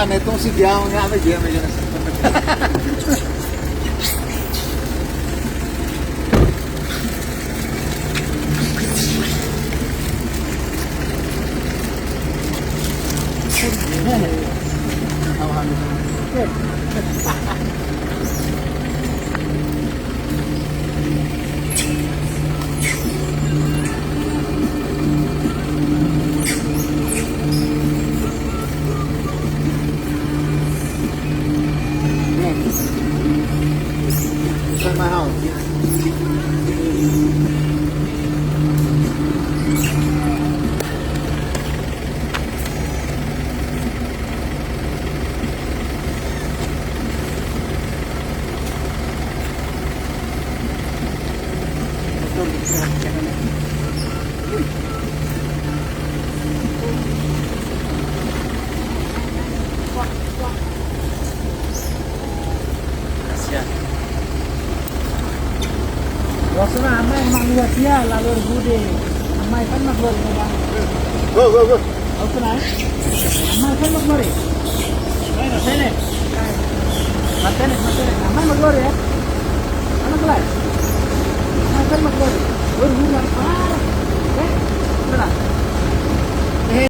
itong si Diao nga may diyan medyo nasa. Inside my house. Wasna amai manusia dia lalu bude. Amai kan maglor ni bang. Go. Aku naik. Amai kan maglor. Sini. Matene. Amai maglor ya. Mana kelai? Amai kan maglor. Berhubungan. Eh, mana?